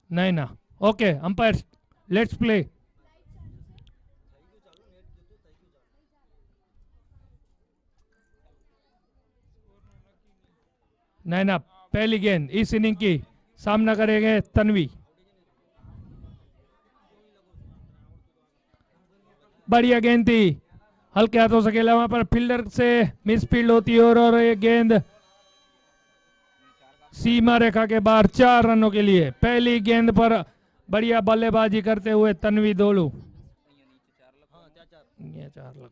Naina. Okay umpire, let's play. Naina पहली गेंद इस इनिंग की, सामना करेंगे तन्वी। बढ़िया गेंद थी, हल्के हाथों से खेला, वहां पर फील्डर से मिस फील्ड होती है और ये गेंद सीमा रेखा के बाहर 4 रनों के लिए। पहली गेंद पर बढ़िया बल्लेबाजी करते हुए तन्वी दोलू। ये 4 लाख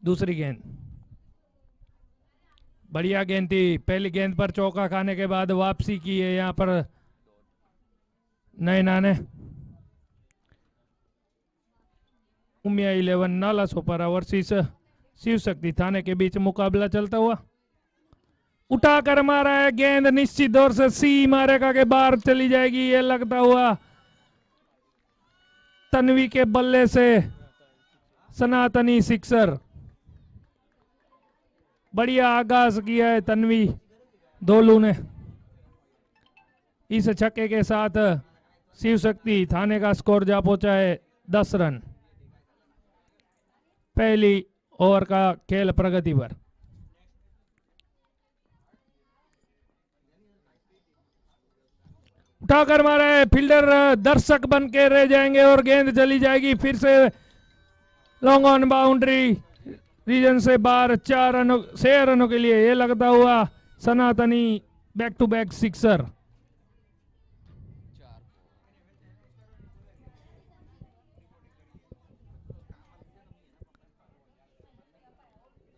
दूसरी गेंद, बढ़िया गेंद थी। पहली गेंद पर चौका खाने के बाद वापसी की है यहां पर नैना ने। उमिया 11 नाला सोपारा वर्सेस शिव शक्ति थाने के बीच मुकाबला चलता हुआ। उठाकर मारा है गेंद, निश्चित दौर से सीमा रेखा के बाहर चली जाएगी ये लगता हुआ तन्वी के बल्ले से सनातनी सिक्सर। बढ़िया आगाज किया है तन्वी दोलू ने। इस छक्के के साथ शिव शक्ति थाने का स्कोर जा पहुंचा है 10 रन। पहली ओवर का खेल प्रगति पर। उठाकर मारा है, फील्डर दर्शक बन के रह जाएंगे और गेंद चली जाएगी फिर से लॉन्ग ऑन बाउंड्री रीजन से बाहर। 6 रनों के लिए ये लगता हुआ सनातनी बैक टू बैक सिक्सर।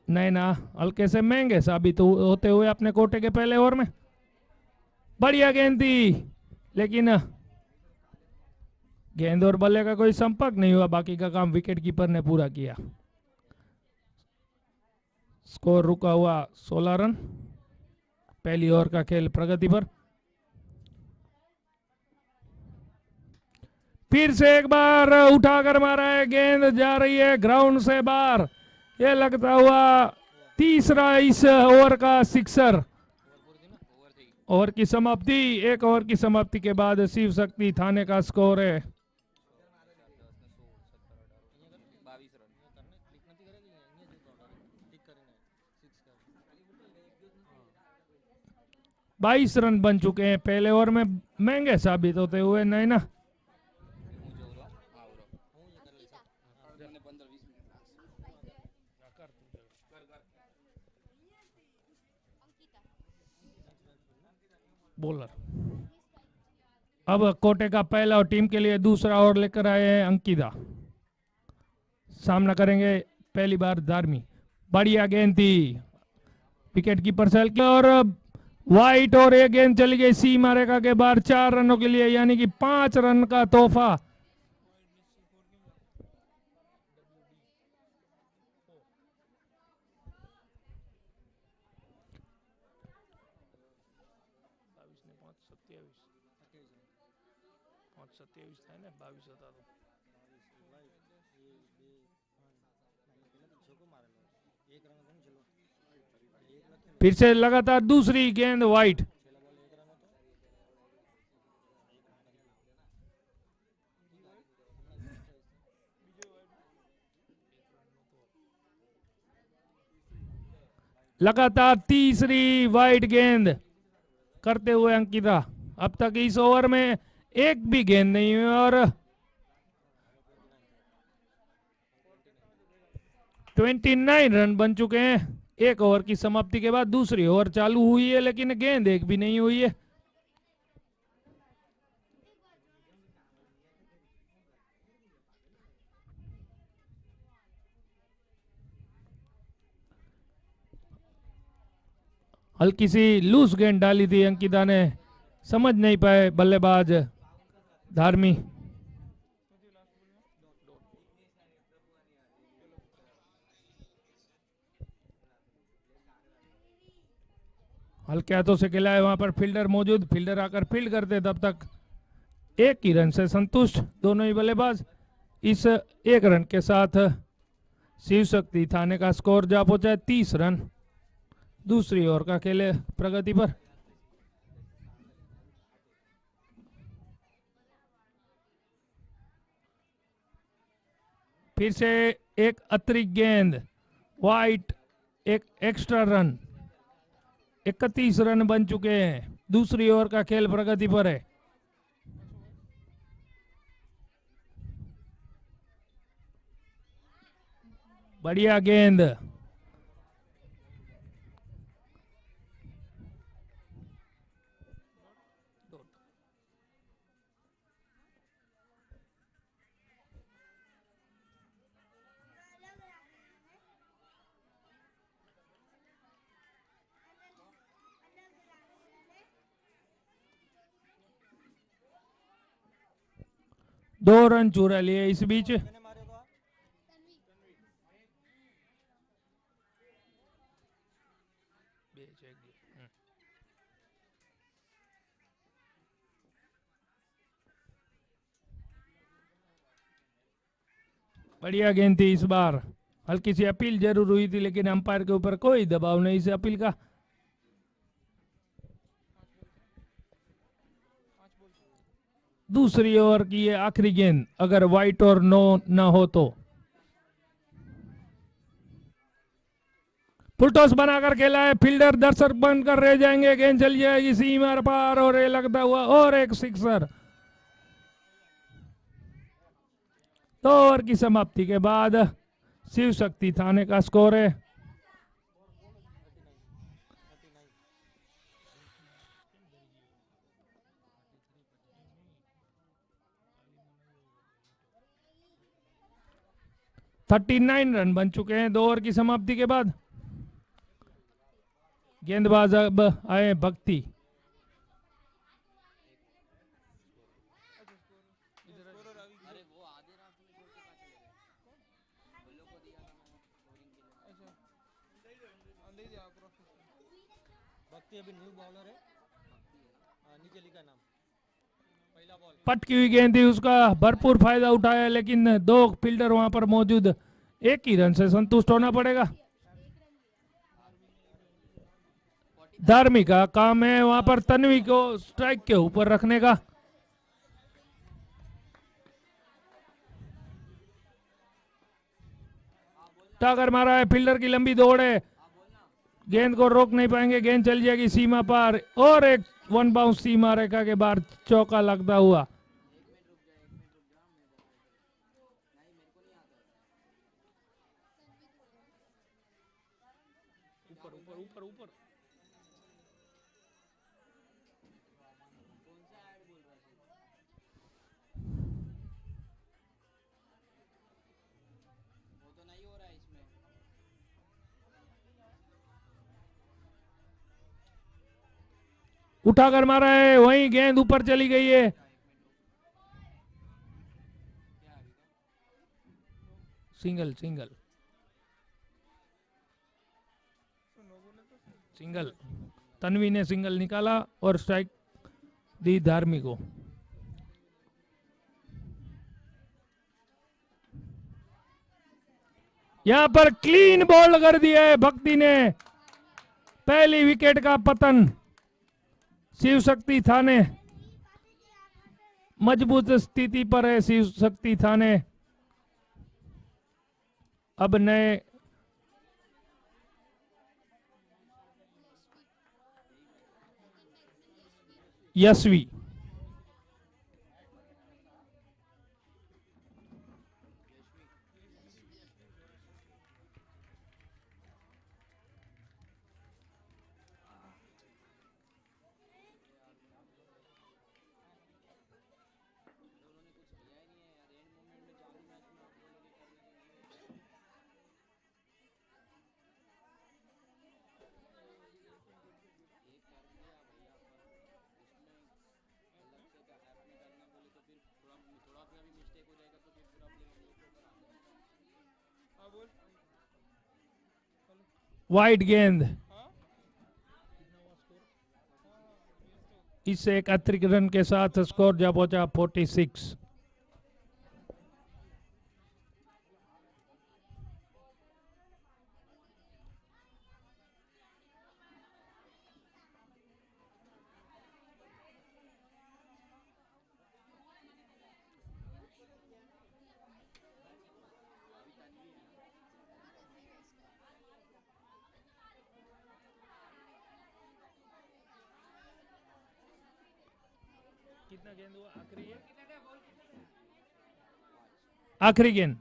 नैना हल्के से महंगे साबित होते हुए अपने कोटे के पहले ओवर में। बढ़िया गेंद थी, लेकिन गेंद और बल्ले का कोई संपर्क नहीं हुआ, बाकी का काम विकेट कीपर ने पूरा किया। स्कोर रुका हुआ 16 रन। पहली ओवर का खेल प्रगति पर। फिर से एक बार उठाकर मारा है, गेंद जा रही है ग्राउंड से बाहर। यह लगता हुआ तीसरा इस ओवर का सिक्सर। ओवर की समाप्ति, एक ओवर की समाप्ति के बाद शिव शक्ति थाने का स्कोर है 22 रन बन चुके हैं। पहले ओवर में महंगे साबित होते हुए नैना। बॉलर अब कोटे का पहला और टीम के लिए दूसरा ओवर लेकर आए हैं अंकिता। सामना करेंगे पहली बार धार्मी। बढ़िया गेंद थी, विकेट कीपर सेल की और वाइट, और एक गेंद चली गई सीमा रेखा के बाहर 4 रनों के लिए, यानी कि 5 रन का तोहफा। फिर से लगातार दूसरी गेंद वाइट। लगातार तीसरी वाइट गेंद करते हुए अंकिता। अब तक इस ओवर में एक भी गेंद नहीं हुई और 29 रन बन चुके हैं। एक ओवर की समाप्ति के बाद दूसरी ओवर चालू हुई है, लेकिन गेंद एक भी नहीं हुई है। हल्की सी लूज गेंद डाली थी अंकिता ने, समझ नहीं पाए बल्लेबाज धार्मी। हल्के हाथों से खेला है, वहां पर फील्डर मौजूद, फील्डर आकर फील्ड करते तब तक एक ही रन से संतुष्ट दोनों ही बल्लेबाज। इस एक रन के साथ शिव शक्ति थाने का स्कोर जा पहुंचा है 30 रन। दूसरी ओवर का खेल है प्रगति पर। फिर से एक अतिरिक्त गेंद, वाइट, एक एक्स्ट्रा रन, 31 रन बन चुके हैं। दूसरी ओवर का खेल प्रगति पर है। बढ़िया गेंद, दो रन चुरा लिए इस बीच। बढ़िया गेंद थी इस बार। हल्की सी अपील जरूर हुई थी, लेकिन अंपायर के ऊपर कोई दबाव नहीं इस अपील का। दूसरी ओवर की ये आखिरी गेंद, अगर वाइट और नो ना हो तो। फुल टॉस बनाकर खेला है, फील्डर दर्शक बनकर रह जाएंगे। गेंद चली जाएगी सीमा पार और ये लगता हुआ और एक सिक्सर। दो ओवर की समाप्ति के बाद शिव शक्ति थाने का स्कोर है 39 रन बन चुके हैं 2 ओवर की समाप्ति के बाद। गेंदबाज अब आए भक्ति। अभी न्यू बॉलर है, नीचे लिखा नाम, पहला बॉल। पटकी हुई गेंद थी, उसका भरपूर फायदा उठाया, लेकिन दो फील्डर वहां पर मौजूद, एक ही रन से संतुष्ट होना पड़ेगा। धार्मिक का काम है वहां पर तन्वी को स्ट्राइक के ऊपर रखने का। टागर मारा है, फील्डर की लंबी दौड़ है, गेंद को रोक नहीं पाएंगे। गेंद चल जाएगी सीमा पार और एक वन बाउंस सीमा रेखा के बाहर चौका लगता हुआ। ऊपर ऊपर ऊपर ऊपर उठाकर मारा है, वहीं गेंद ऊपर चली गई है। सिंगल सिंगल सिंगल, तन्वी ने सिंगल निकाला और स्ट्राइक दी धार्मिक को। यहां पर क्लीन बॉल कर दिया है भक्ति ने, पहली विकेट का पतन। शिव शक्ति थाने मजबूत स्थिति पर है। शिव शक्ति थाने अब नए यशवी वाइड गेंद, इससे एक अतिरिक्त रन के साथ स्कोर जा पहुंचा 46। कितना गेंद हुआ आखिरी गेंद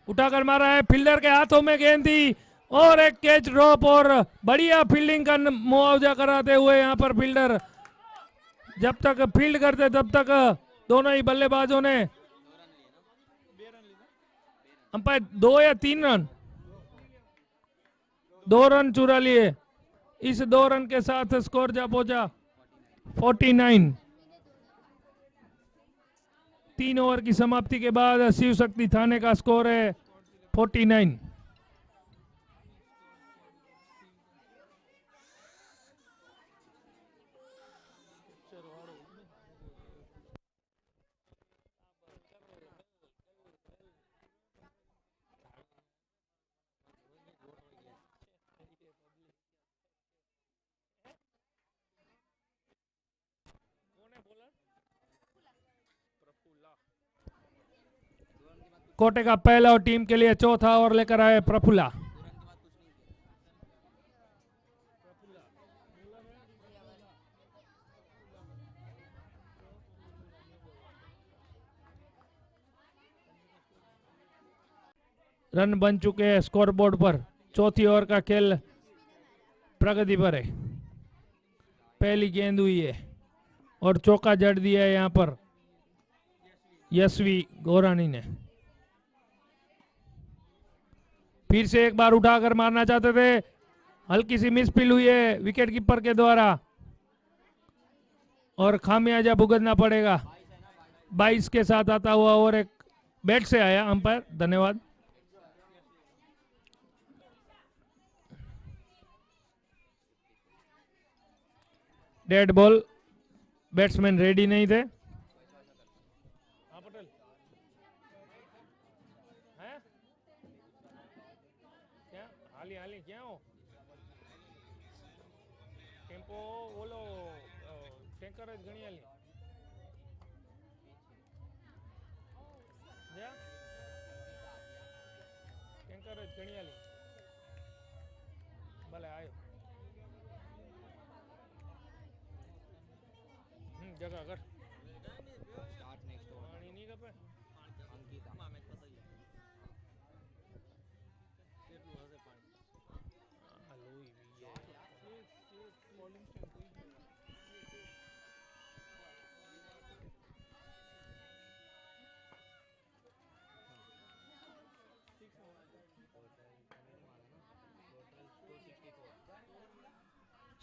उठाकर मारा है, फील्डर के हाथों में गेंद थी और एक कैच ड्रॉप और बढ़िया फील्डिंग का मुआवजा कराते हुए यहाँ पर फील्डर जब तक फील्ड करते तब तक दोनों ही बल्लेबाजों ने अंपायर 2 या 3 रन 2 रन चुरा लिए। इस 2 रन के साथ स्कोर जा पहुंचा 49। 3 ओवर की समाप्ति के बाद शिव शक्ति थाने का स्कोर है 49। कोटे का पहला और टीम के लिए चौथा ओवर लेकर आए प्रफुल्ला। रन बन चुके हैं स्कोर बोर्ड पर। चौथी ओवर का खेल प्रगति पर है। पहली गेंद हुई है और चौका जड़ दिया है यहाँ पर यशवी गोरानी ने। फिर से एक बार उठाकर मारना चाहते थे, हल्की सी मिसफील हुई है विकेट कीपर के द्वारा और खामियाजा भुगतना पड़ेगा। 22 के साथ आता हुआ और एक बैट से आया अंपायर, धन्यवाद। डेड बॉल, बैट्समैन रेडी नहीं थे। भले आयो जगह कर पानी नहीं कपे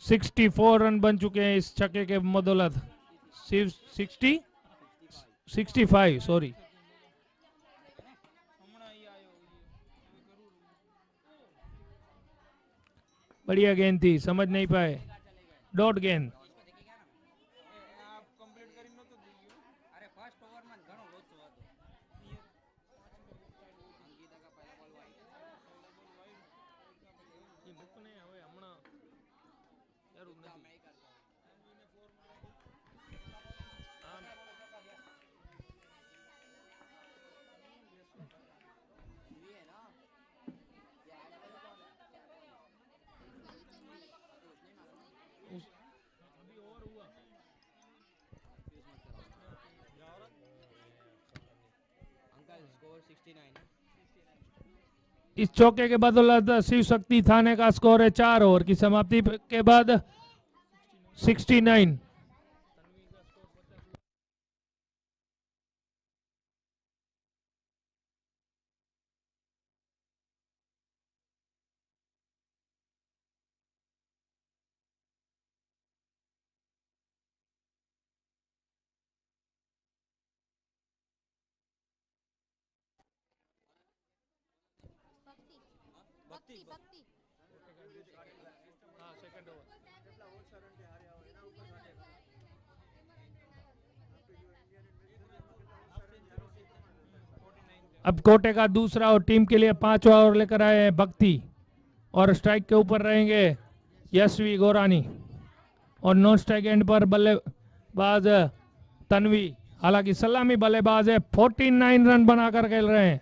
$64 रन बन चुके हैं इस छक्के के बदौलत। 65 सॉरी। बढ़िया गेंद थी, समझ नहीं पाए, डॉट गेंद। इस चौके के बदौलत शिव शक्ति थाने का स्कोर है 4 ओवर की समाप्ति के बाद 69। अब कोटे का दूसरा और टीम के लिए 5वां ओवर लेकर आए हैं भक्ति और स्ट्राइक के ऊपर रहेंगे यशवी गोरानी और नॉन स्ट्राइक एंड पर बल्लेबाज तन्वी, हालांकि सलामी बल्लेबाज है। 49 रन बनाकर खेल रहे हैं।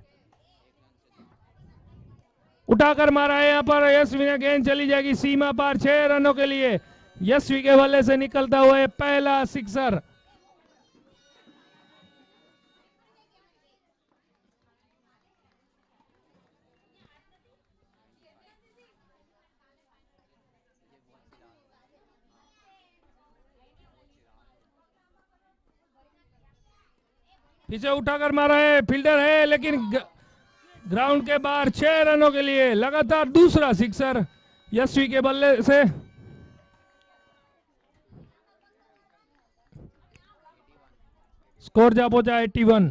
उठाकर मारा है यहाँ पर यशवी ने, गेंद चली जाएगी सीमा पार 6 रनों के लिए। यशवी के बल्ले से निकलता हुआ पहला सिक्सर। पीछे उठाकर मारा है, फील्डर है लेकिन ग्राउंड के बाहर 6 रनों के लिए लगातार दूसरा सिक्सर यशवी के बल्ले से। स्कोर जा पहुंचा 81।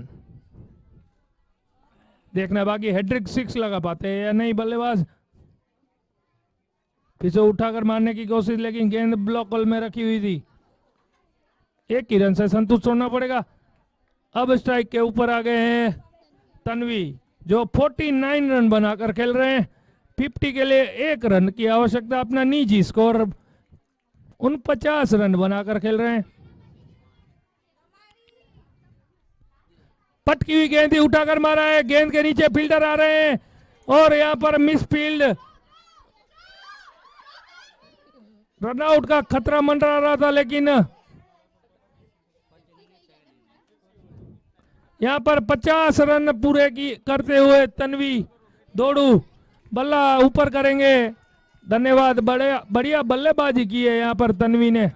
देखना बाकी हैट्रिक 6 लगा पाते हैं या नहीं बल्लेबाज। पीछे उठाकर मारने की कोशिश लेकिन गेंद ब्लॉक होल में रखी हुई थी। एक ही रन से संतुष्ट होना पड़ेगा। अब स्ट्राइक के ऊपर आ गए हैं तन्वी, जो 49 रन बनाकर खेल रहे हैं। 50 के लिए 1 रन की आवश्यकता। अपना निजी स्कोर 49 रन बनाकर खेल रहे हैं। पटकी हुई गेंद ही उठाकर मारा है, गेंद के नीचे फील्डर आ रहे हैं और यहां पर मिस फील्ड। रनआउट का खतरा मंडरा रहा था लेकिन यहां पर 50 रन पूरे की करते हुए तन्वी दौड़ू बल्ला ऊपर करेंगे। धन्यवाद, बढ़िया बल्लेबाजी की है यहां पर तन्वी ने।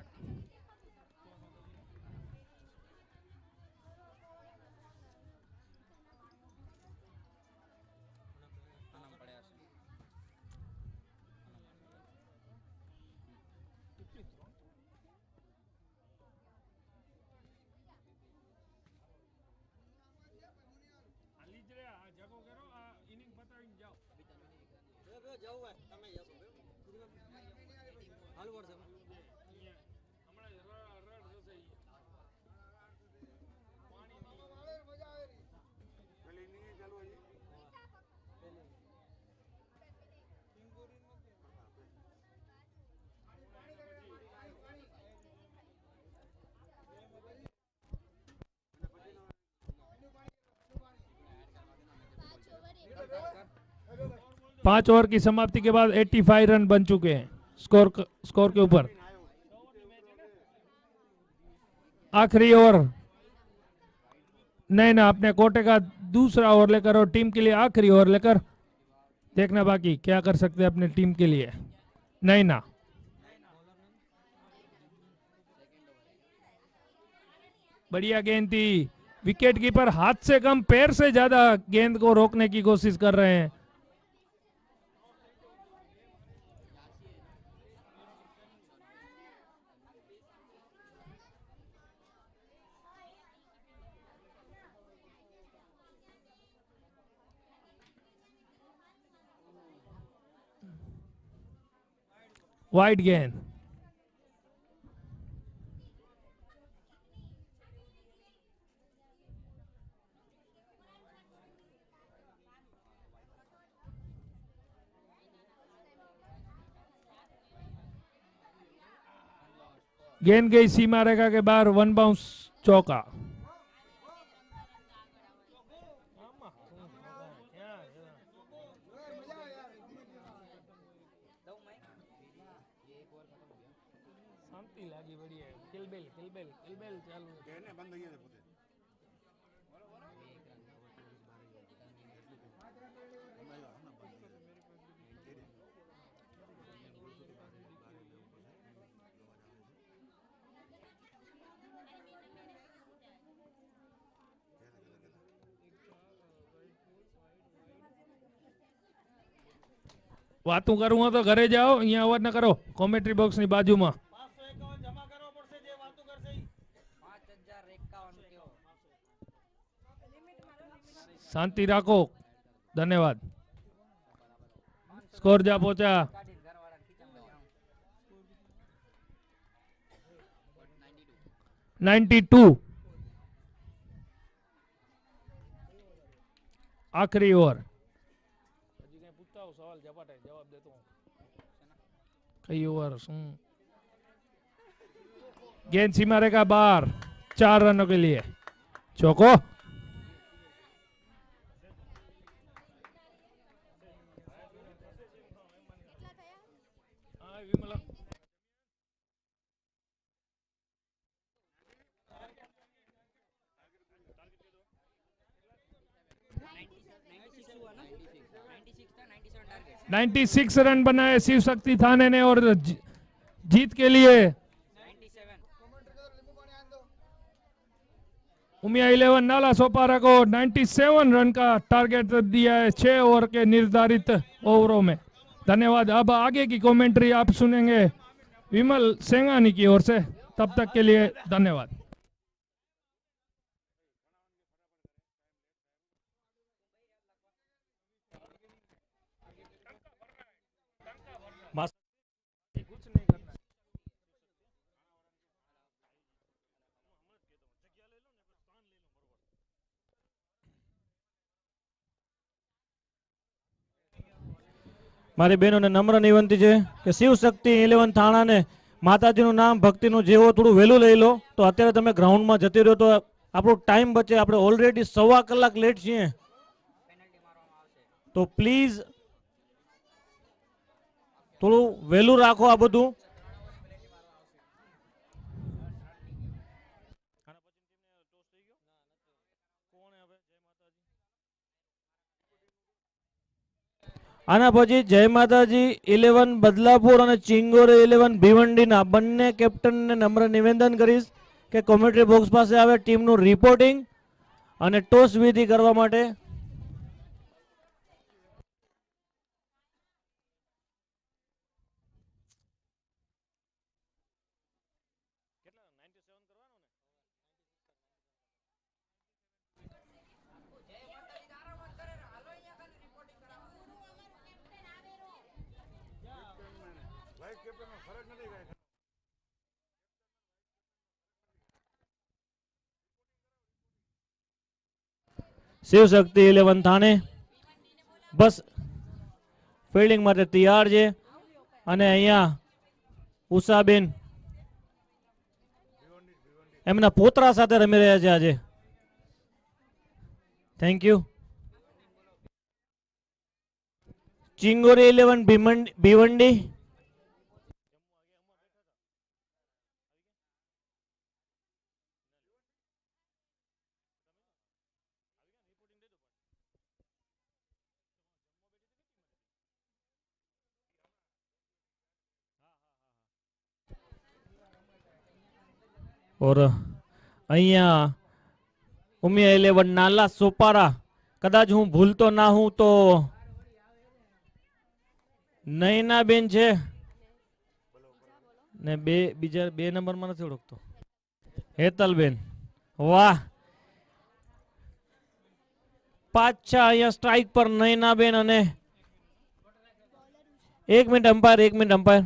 જવું હોય તમે જશો હાલ વર્ષે पांच ओवर की समाप्ति के बाद 85 रन बन चुके हैं स्कोर के ऊपर। आखिरी ओवर नैना अपने कोटे का दूसरा ओवर लेकर और टीम के लिए आखिरी ओवर लेकर देखना बाकी क्या कर सकते हैं अपने टीम के लिए। नैना बढ़िया गेंद थी, विकेट कीपर हाथ से कम पैर से ज्यादा गेंद को रोकने की कोशिश कर रहे हैं। वाइड गेंद, गेंद गई सीमा रेखा के बाहर, 1 बाउंस चौका। વાતું કરવું હોય તો ઘરે જાઓ, અહીંયા અવાજ ન કરો કોમેન્ટ્રી બોક્સ ની બાજુમાં। 551 જમા કરવો પડશે જે વાતો કરશે 5051 શાંતિ રાખો, ધન્યવાદ। स्कोर जा पहुंचा 92। आखिरी ओवर कई ओवर गेंद सीमा रेखा बाहर, 4 रनों के लिए चौको। 96 रन बनाए शिव शक्ति थाने ने और जीत के लिए उमिया 11 नाला सोपारा को 97 रन का टारगेट दिया है 6 ओवर के निर्धारित ओवरों में। धन्यवाद। अब आगे की कमेंट्री आप सुनेंगे विमल सेंगानी की ओर से। तब तक के लिए धन्यवाद। મારી બહેનોને નમ્ર વિનંતી છે કે શિવ શક્તિ 11 થાણાને માતાજીનું નામ ભક્તિનું જેવો થોડું વહેલું લઈ લો તો અત્યારે તમે ગ્રાઉન્ડમાં જતી રહ્યો તો આપણો ટાઈમ બચે. આપણે ઓલરેડી 1.25 કલાક લેટ છીએ તો પ્લીઝ થોડું વહેલું રાખો આ બધું. આના પછી જય માતાજી 11 બદલાપુર અને ચિંગોરે 11 ભીવંડીના બંને કેપ્ટનને નમ્ર નિવેદન કરીશ કે કોમેન્ટ્રી બોક્સ પાસે આવે ટીમનું રિપોર્ટિંગ અને ટોસ વિધિ કરવા માટે. શિવ શક્તિ 11 થાણે બસ ફિલ્ડિંગ માટે તૈયાર છે અને અહીંયા ઉષાબેન એમના પોતરા સાથે રમી રહ્યા છે આજે. Thank you. ચિંગોરી 11 ભીવંડી और અહીંયા ઉમિયા 11 નાલા સોપારા કદાચ હું ભૂલતો ના હું તો નયનાબેન છે ને બીજા 2 નંબરમાં નથી ઓળખતો હેતલબેન. વાહ, પાછા અહીંયા સ્ટ્રાઇક પર નયનાબેન અને 1 minute umpire.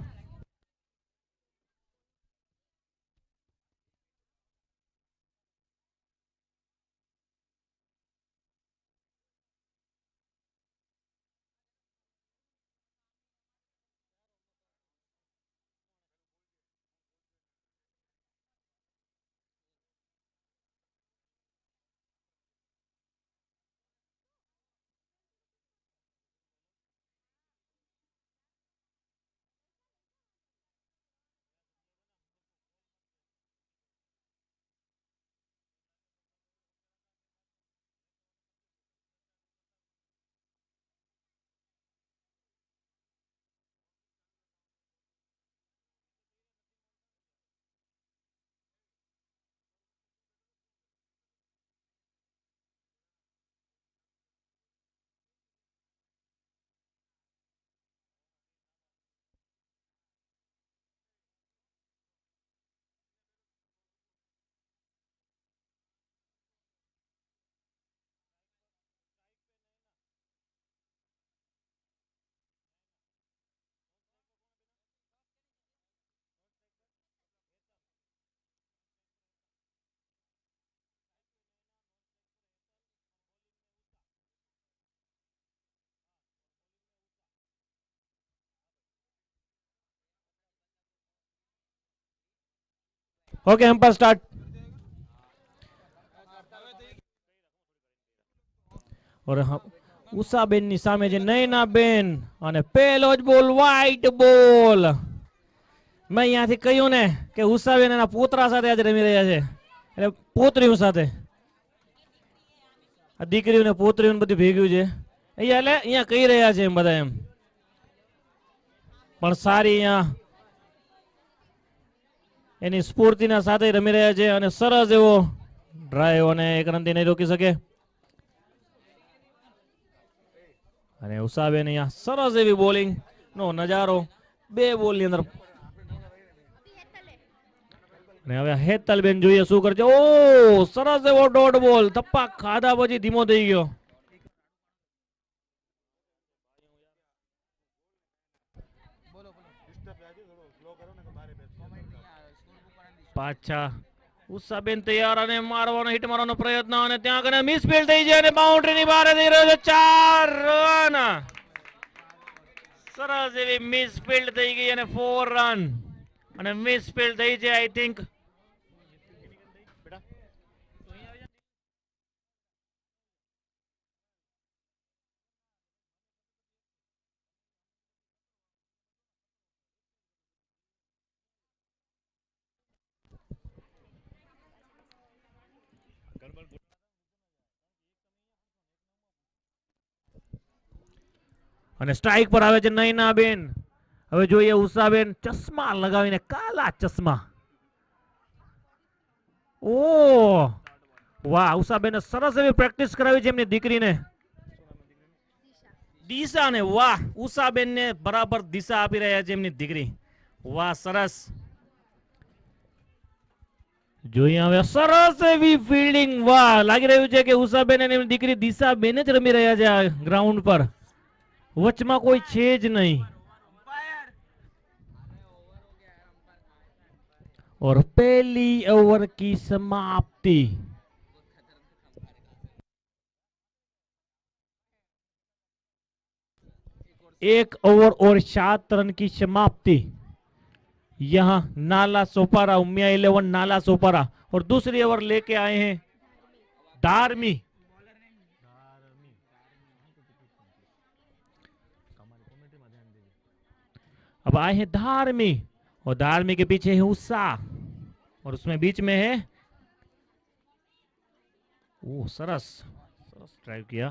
Okay, umpire start. ઉષાબેન ની સામે છે નયનાબેન અને પેલો જ બોલ વ્હાઈટ બોલ. મેં અહીંયાથી કહ્યું ને કે ઉષાબેન એના પોતરા સાથે આજે રમી રહ્યા છે, એટલે પોતરીઓ સાથે. આ દીકરીઓને પોતરીઓને બધું ભેગ્યું છે અહીંયા કહી રહ્યા છે એમ બધા એમ પણ સારી અહીંયા એની સ્ફૂર્તિના સાથે રમી રહ્યા છે અને સરસ એવો ડ્રાઈવ અને એક રનથી નહીં રોકી શકે અને ઉષાબેન અહીંયા સરસ એવી બોલિંગ નો નજારો 2 બોલની અંદર અને હવે હેતલબેન જોઈએ શું કરશે ઓ સરસ એવો ડોટ બોલ થપ્પા ખાધા પછી ધીમો થઈ ગયો પાછા ઉષાબેન તૈયાર અને મારવાનો હિટ મારવાનો પ્રયત્ન અને ત્યાં આગળ મિસફીલ્ડ થઈ જાય અને બાઉન્ડ્રી ની બહાર થઈ રહ્યો છે 4 રન સરસ એવી મિસફીલ્ડ થઈ ગઈ અને 4 રન અને મિસફીલ્ડ થઈ છે આઈ થિંક અને સ્ટ્રાઇક પર આવે છે નયનાબેન હવે જોઈએ ઉષાબેન ચશ્મા લગાવીને કાલા ચશ્મા ઓ વાહ ઉષાબેને સરસ એવી પ્રેક્ટિસ કરાવી છે એમની દીકરીને દિશાને વાહ ઉષાબેનને બરાબર દિશા આપી રહ્યા છે એમની દીકરી વાહ સરસ જોઈએ હવે સરસ એવી ફિલ્ડિંગ વાહ લાગી રહ્યું છે કે ઉષાબેન અને એમની દીકરી દિશાબેન જ રમી રહ્યા છે આ ગ્રાઉન્ડ પર વચમાં કોઈ છે જ નહીં और पहली ओवर की समाप्ति एक ओवर और 7 रन की समाप्ति यहां नाला सोपारा उमिया 11 नाला सोपारा और दूसरी ओवर लेके आए हैं धार्मी अब आए हैं धार्मी और धार्मी के पीछे है उषा और उसमें बीच में है ओह सरस सरस ड्राइव किया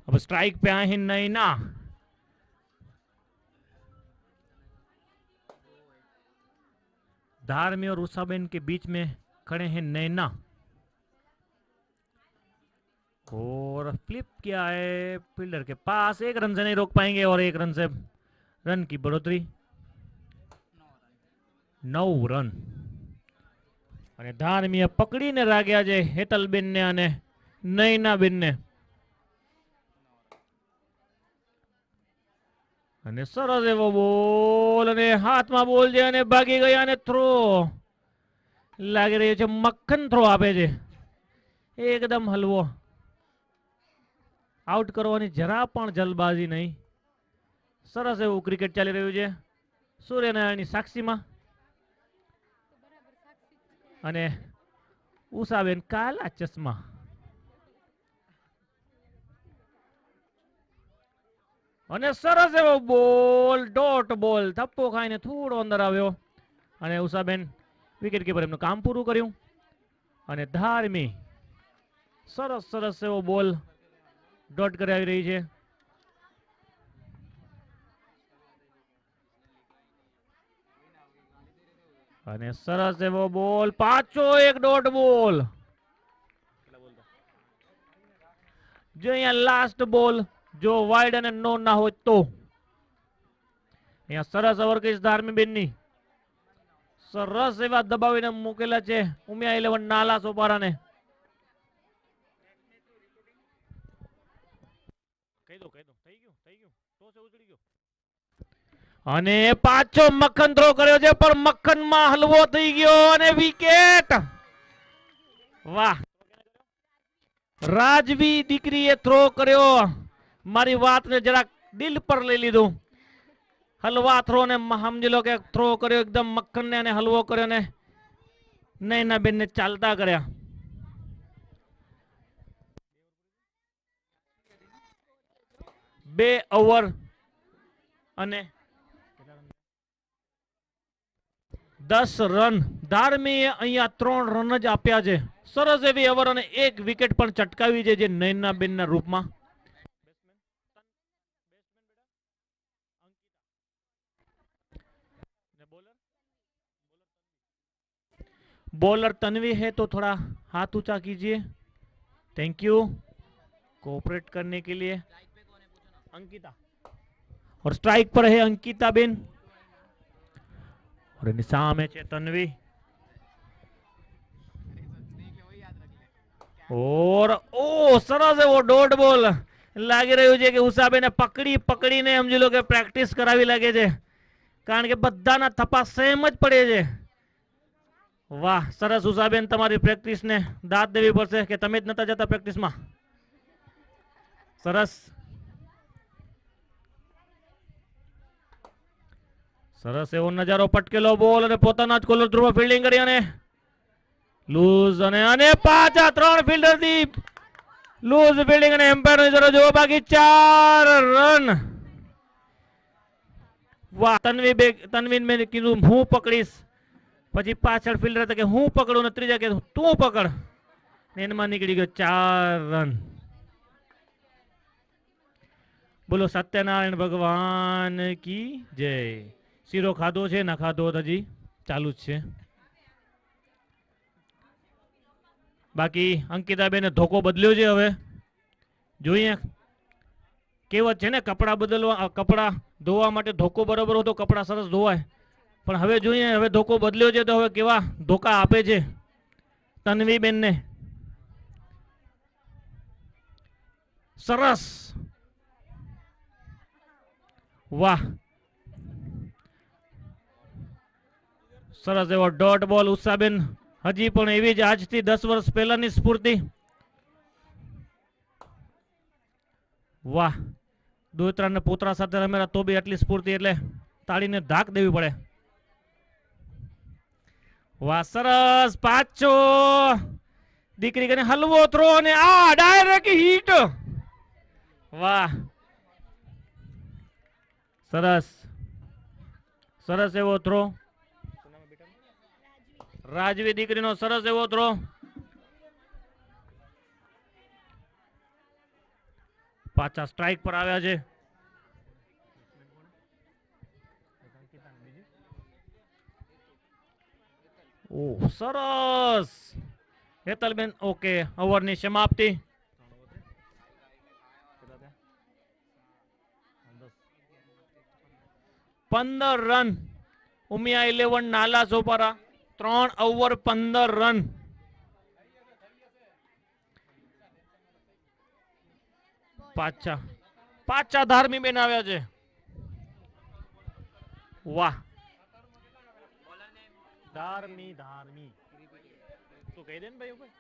अब स्ट्राइक पे आए हैं नैना धार्मी और उषाबेन के बीच में खड़े हैं नैना और फ्लिप किया है फील्डर के पास 1 रन से नहीं रोक पाएंगे और 1 रन से रन की बढ़ोतरी 9 रन અને ધાર્મીએ પકડીને રાખ્યા છે હેતલબેનને અને નયનાબેનને અને સરસ એવો બોલ અને હાથમાં બોલ છે અને ભાગી ગયા અને થ્રો લાગી રહ્યો છે મક્ખન થ્રો આપે છે એકદમ હલવો આઉટ કરવાની જરા પણ જલબાજી નહીં સરસ એવું ક્રિકેટ ચાલી રહ્યું છે સૂર્યનારાયણની સાક્ષીમાં અને ઉષાબેન કાલા ચશ્મા અને સરસ એવો બોલ ડોટ બોલ થપ્પો ખાઈને થોડો અંદર આવ્યો અને ઉષાબેન વિકેટ કીપર એમનું કામ પૂરું કર્યું અને ધાર્મી સરસ સરસ એવો બોલ ડોટ કરાવી રહી છે અને સરસ એવો બોલ પાછો એક ડોટ બોલ જો અહીંયા લાસ્ટ બોલ જો વાઇડ અને નો ના હોય તો અહીંયા સરસ ઓવર કીસ ધાર્મીબેનની સરસ એવા દબાવીને મૂકેલા છે ઉમિયા 11 નાલા સોપારાને કહી દો થઈ ગયું ટોસ ઉજળી ગયો અને પાછો મક્ખન થ્રો કર્યો છે પણ મક્ખનમાં હલવો થઈ ગયો અને વિકેટ વાહ રાજવી દીકરીએ થ્રો કર્યો મારી વાતને જરાક દિલ પર લઈ લીધું હલવા થ્રો ને સમજી લો કે થ્રો કર્યો એકદમ મક્ખન ને અને હલવો કર્યો ને નયનાબેન ને ચાલતા કર્યા બે ઓવર અને 10 રન ધાર્મીએ અહીંયા 3 રન જ આપ્યા છે સરસ એવી ઓવર અને એક વિકેટ પણ ચટકાવી છે જે નયનાબેનના રૂપમાં. बॉलर तन्वी है तो थोड़ा हाथ ऊंचा कीजिए, थैंक यू कोऑपरेट करने के लिए. अंकिता और स्ट्राइक पर है अंकिता बेन और એની સામે છે તન્વી. और ओ સરસ એવો ડોટ બોલ લાગી રહ્યું છે કે ઉષાબેને પકડી પકડીને સમજી લો કે પ્રેક્ટિસ કરાવી લાગે છે, કારણ કે બધાના થપ્પા સેમ જ પડે છે. વાહ સરસ ઉષાબેન, તમારી પ્રેક્ટિસને દાદ દેવી પડશે કે તમે જ નતા જતા પ્રેક્ટિસમાં. સરસ સરસ એવો નજારો, પટકેલો બોલ અને પોતાના જ કોલર થ્રુ ફિલ્ડિંગ કરી અને લૂઝ અને પાછા 3 ફિલ્ડર થી લૂઝ ફિલ્ડિંગ અને એમ્પાયર નો ઇશારો જોવો, બાકી 4 રન. વાહ તનવીન મેં કીધું હું પકડીશ, પછી પાછળ ફિલ્ડર હતા કે હું પકડું ને ત્રીજા કે તું પકડ, એનમાં નીકળી ગયો 4 રન. બોલો સત્યનારાયણ ભગવાન કી જય. શીરો ખાધો છે ના ખાધો હજી ચાલુ જ છે. બાકી અંકિતાબેને ધોકો બદલ્યો છે, હવે જોઈએ. કહેવત છે ને કપડા ધોવા માટે ધોકો બરોબર હતો, કપડા સરસ ધોવાય. પણ હવે જોઈએ, હવે ધોકો બદલ્યો છે તો હવે કેવા ધોકા આપે છે તન્વીબેનને. સરસ વાહ સરસ એવો ડોટ બોલ ઉષાબેન, હજી પણ એવી જ આજથી 10 વર્ષ પહેલાની સ્ફૂર્તિ. વાહ દોતરા ને પોતરા સાથે રમેલા તો બી આટલી સ્ફૂર્તિ એટલે તાળીને ધાક દેવી પડે. વાહ સરસ પાછો દીકરી કરીને હલવો થ્રો અને આ ડાયરેક્ટ હિટ. વાહ સરસ સરસ એવો થ્રો, રાજવી દીકરીનો સરસ એવો થ્રો. પાછા સ્ટ્રાઇક પર આવ્યા છે. ઓ સરસ હેતલબેન, ઓકે ઓવરની સમાપ્તિ. 15 રન ઉમિયા 11 નાલા સોપારા, 3 ઓવર 15 રન. પાછા પાછા ધાર્મી બેન આવ્યા છે. વાહ ધાર્મી શું કહી દે ને ભાઈ.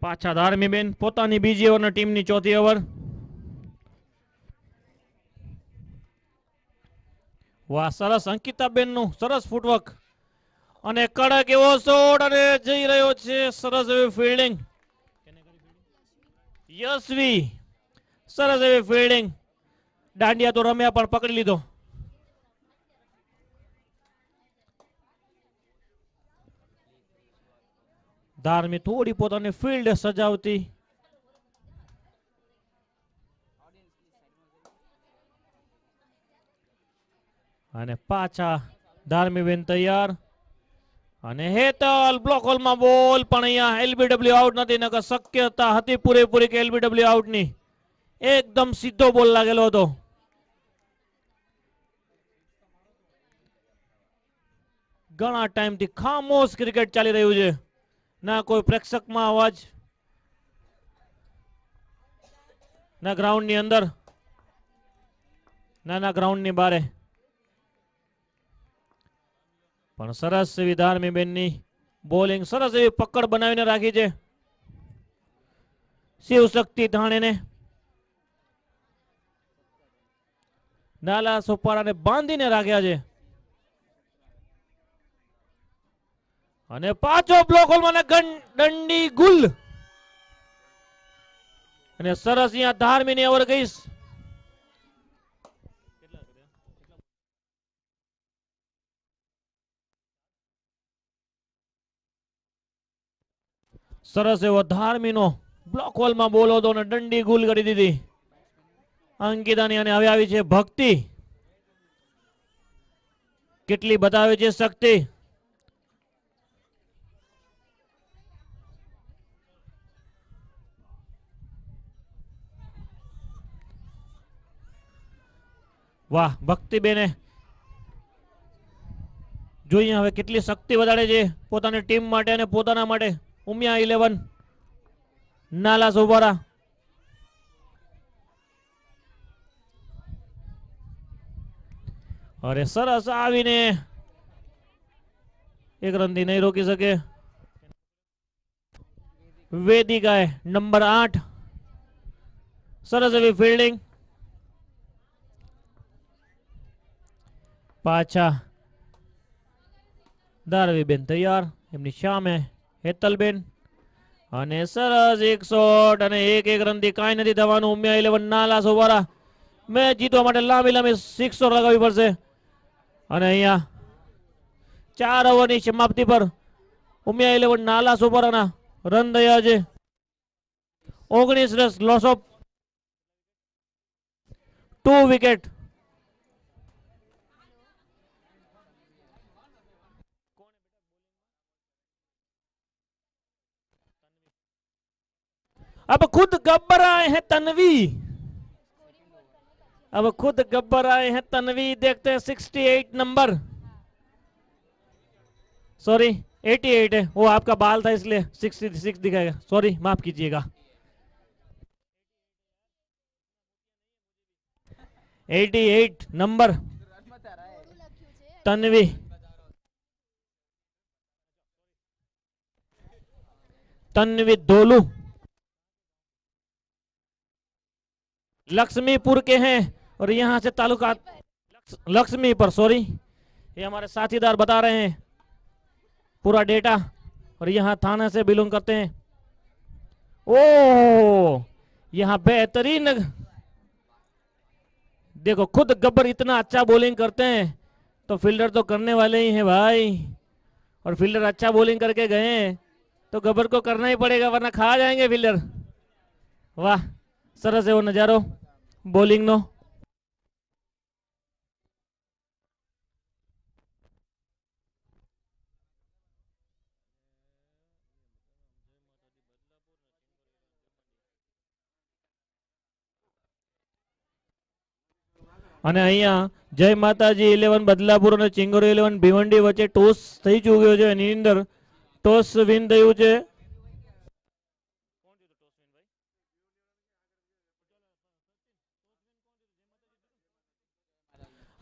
પાછા ધાર્મી બેન પોતાની બીજી ઓવર ટીમની ચોથી ઓવર. વાહ સરસ અંકિતાબેન નું સરસ ફૂટવર્ક અને કડક એવો શોટ અને જઈ રહ્યો છે સરસ એવી ફિલ્ડિંગ. યશવી સરસ એવી ફિલ્ડિંગ, દાંડિયા તો રમ્યા પણ પકડી લીધો. ધાર્મી થોડી પોતાની ફિલ્ડ સજાવતી. અને પાછા ધાર્મીબેન તૈયાર અને હેતલ બ્લોક હોલમાં બોલ, પણ અહીંયા એલબીડબ્લ્યુ આઉટ નથી, નકર શક્યતા હતી પૂરેપૂરી કે એલબીડબ્લ્યુ આઉટની. એકદમ સીધો બોલ લાગેલો હતો. ઘણા ટાઈમથી ખામોશ ક્રિકેટ ચાલી રહ્યું છે, ના કોઈ પ્રેક્ષકમાં અવાજ, ના ગ્રાઉન્ડની અંદર, ના ગ્રાઉન્ડની બારે. પણ સરસ એવી ધાર્મીબેનની બોલિંગ, સરસ એવી પકડ બનાવીને રાખી છે શિવશક્તિ ધાણેને. નાલા સોપારાને બાંધીને રાખ્યા છે અને પાછો બ્લોક હોલમાં દંડી ગુલ અને સરસ અહીંયા ધાર્મીની ઓવર ગઈ. સરસ એવો ધાર્મીનો બ્લોક હોલમાં બોલ હતો અને દંડી ગુલ કરી દીધી અંકિતાની. અને હવે આવી છે ભક્તિ, કેટલી બતાવે છે શક્તિ. વાહ, ભક્તિબેને જોઈએ હવે કેટલી શક્તિ વધારે છે પોતાની ટીમ માટે અને પોતાના માટે. ઉમિયા 11 નાલા સોબારા. અરે સરસ આવીને એક રનથી નહીં રોકી શકે. વેદિકાએ નંબર 8, સરસ એવી ફિલ્ડિંગ. પાછા ધારવીબેન તૈયાર, એમની સામે હેતલબેન. અને સરસ એક શોટ અને એક રનથી કાંઈ નથી થવાનું. ઉમિયા 11 નાલા સોબારા મેચ જીતવા માટે લાંબી લાંબી સિક્સો લગાવવી પડશે. અને અહીંયા 4 ઓવરની સમાપ્તિ પર ઉમિયા 11 નાલા સોબારાના રન થયા છે 19 રન, લોસ ઓફ 2 વિકેટ. अब खुद गब्बर आए हैं तन्वी, अब खुद गब्बर आए हैं तन्वी. देखते हैं 68 नंबर, सॉरी 88 है, वो आपका बाल था इसलिए 66 दिखाएगा, सॉरी माफ कीजिएगा. 88 नंबर तन्वी. तन्वी दोलू लक्ष्मीपुर के हैं और यहां से तालुका लक्ष्मी पर, सॉरी ये हमारे साथीदार बता रहे हैं पूरा डेटा, और यहां थाना से बिलोंग करते हैं. ओ यहां बेहतरीन, देखो खुद गब्बर इतना अच्छा बॉलिंग करते हैं तो फील्डर तो करने वाले ही हैं भाई. और फील्डर अच्छा बॉलिंग करके गए तो गब्बर को करना ही पड़ेगा वरना खा जाएंगे फील्डर. वाह, सरस एवो नजारो बॉलिंग नो. અને અહીંયા જય માતાજી 11 બદલાપુર અને ચિંગોર 11 ભીવંડી વચ્ચે ટોસ થઈ ચૂક્યો છે. એની અંદર ટોસ વિન થયું છે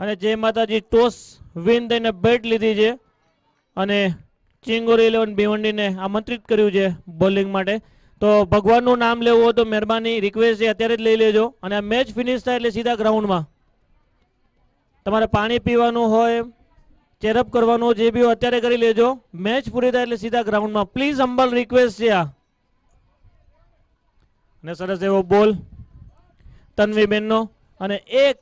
અને જય માતાજી ટોસ વિન થઈને બેટ લીધી છે અને ચિંગોર 11 ભીવંડીને આમંત્રિત કર્યું છે બોલિંગ માટે. તો ભગવાનનું નામ લેવું હોય તો મહેરબાની રિક્વેસ્ટ છે અત્યારે જ લઈ લેજો. અને આ મેચ ફિનિશ થાય એટલે સીધા ગ્રાઉન્ડમાં. તમારે પાણી પીવાનું હોય, ચેરઅપ કરવાનું હોય, જે બી હોય અત્યારે કરી લેજો. મેચ પૂરી થાય એટલે સીધા ગ્રાઉન્ડમાં. પ્લીઝ હમ્બલ રિક્વેસ્ટ છે આ. અને સરસ એવો બોલ તન્વીબેનનો અને એક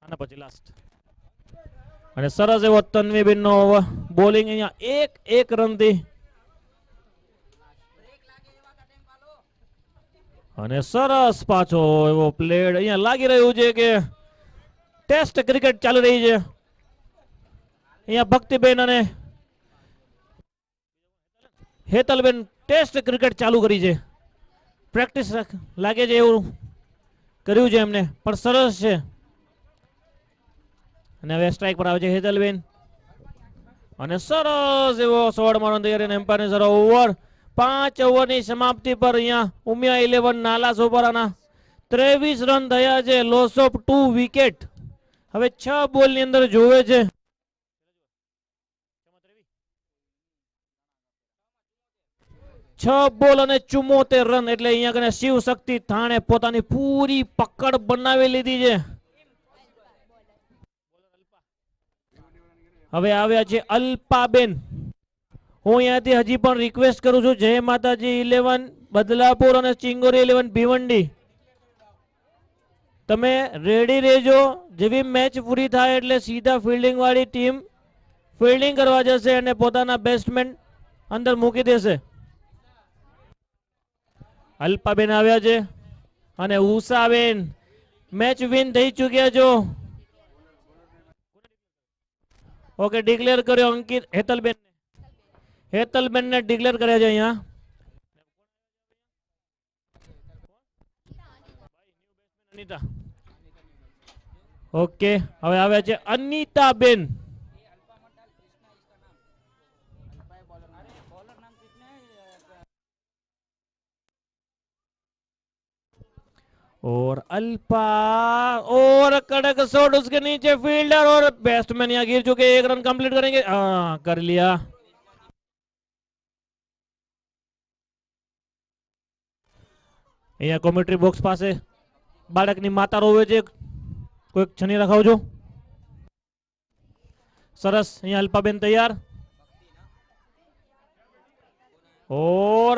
આના પછી લાસ્ટ. અને સરસ એવો તન્વીબેનનો બોલિંગ અહીંયા એક રનથી. અને સરસ પાછો એવો પ્લેડ અહીંયા લાગી રહ્યું છે કે ટેસ્ટ ક્રિકેટ ચાલી રહી છે. અહીંયા ભક્તિબેન અને હેતલબેન ટેસ્ટ ક્રિકેટ ચાલુ કરી છે. પ્રેક્ટિસ લાગે છે એવું કર્યું છે એમને, પણ સરસ છે. અને હવે સ્ટ્રાઇક પર આવે છે હેતલબેન અને સરસ એવો શોટ મારવાનો તૈયારી અને એમ્પાયર સર ઓવર. 5 ઓવરની સમાપ્તિ પર અહીંયા ઉમિયા 11 નાલા સોપારાના 23 રન થયા છે, લોસ ઓફ 2 વિકેટ. હવે 6 બોલની અંદર જોવે છે છ બોલ અને 74 રન, એટલે અહીંયા કને શિવ શક્તિ થાણે પોતાની પૂરી પકડ બનાવી લીધી છે. હવે આવ્યા છે અલ્પાબેન. હું અહીંયાથી હજી પણ રિક્વેસ્ટ કરું છું, જય માતાજી 11 બદલાપુર અને ચિંગોરી 11 ભીવંડી, તમે રેડી રહેજો. જેવી મેચ પૂરી થાય એટલે સીધા ફિલ્ડિંગ વાળી ટીમ ફિલ્ડિંગ કરવા જશે અને પોતાના બેટ્સમેન અંદર મૂકી દેશે. અલ્પાબેન આવ્યા છે અને ઉષાબેન મેચ વિન થઈ ચૂક્યા છો. ઓકે, ડિક્લેર કર્યો અંકિત હેતલબેન. હેતલબેન ને ડિક્લેર કર્યા છે અહીંયા. અનિતા. ઓકે, હવે આવે છે અનિતાબેન. और अल्पा और कड़क शॉट उसके नीचे फील्डर और बैट्समैन यहाँ गिर चुके. 1 रन कंप्लीट करेंगे. कर लिया. અહીંયા કોમેન્ટ્રી બોક્સ પાસે બાળકની માતા રોવે છે. કોઈક છની રખાવજો. સરસ. અહીંયા અલ્પાબેન તૈયાર. ઓર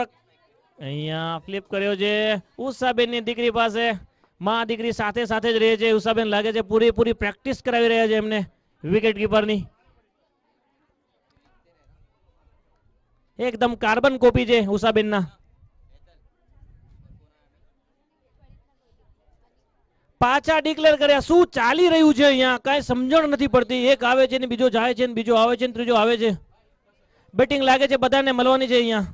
અહીંયા ફ્લિપ કર્યો છે ઉષાબેનની દીકરી પાસે. માં દીકરી સાથે સાથે જ રહે છે. ઉષાબેન લાગે છે પૂરી પ્રેક્ટિસ કરાવી રહ્યા છે એમને વિકેટ કીપરની. એકદમ કાર્બન કોપી છે ઉષાબેનના. પાછા ડિક્લેર કર્યા. શું ચાલી રહ્યું છે અહીંયા કઈ સમજણ નથી પડતી. એક આવે છે ને બીજો જાય છે ને બીજો આવે છે ને ત્રીજો આવે છે. બેટિંગ લાગે છે બધાને મળવાની છે અહીંયા.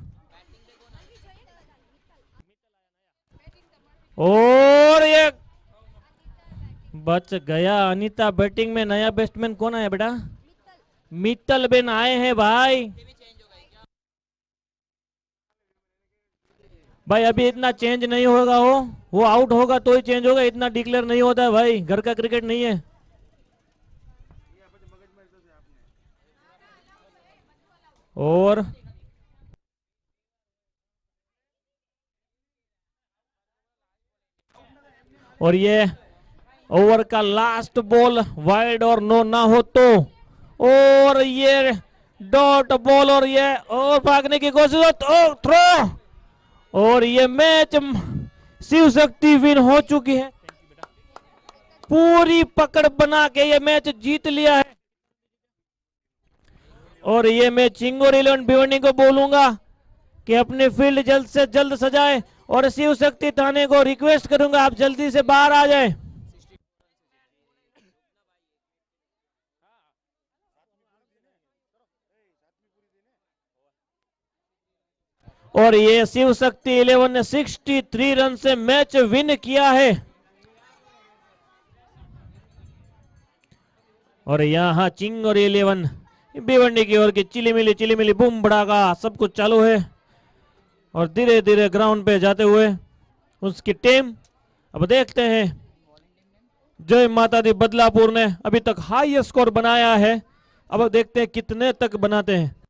और ये बच गया. अनीता बैटिंग में. नया बैट्समैन कौन आया बेटा? मित्तल बेन आए हैं भाई. भाई अभी इतना चेंज नहीं होगा. वो आउट होगा तो ही चेंज होगा. इतना डिक्लेयर नहीं होता है भाई. घर का क्रिकेट नहीं है. और ये ओवर का लास्ट बॉल वाइड और नो ना हो तो. और ये डॉट बॉल और ये और भागने की कोशिश तो थ्रो. और ये मैच शिव शक्ति विन हो चुकी है. पूरी पकड़ बना के ये मैच जीत लिया है. और ये मैं चिंगोर 11 भिवंडी को बोलूंगा कि अपनी फील्ड जल्द से जल्द सजाए. और शिव शक्ति थाने को रिक्वेस्ट करूंगा आप जल्दी से बाहर आ जाए. और ये शिव शक्ति 11 ने 63 रन से मैच विन किया है. और यहाँ चिंगोर 11 भिवंडी की ओर की चिलीमिली बूम बड़ाका सब कुछ चालू है. और धीरे धीरे ग्राउंड पे जाते हुए उसकी टीम. अब देखते हैं. जय माता दी बदलापुर ने अभी तक हाई स्कोर बनाया है. अब देखते हैं कितने तक बनाते हैं.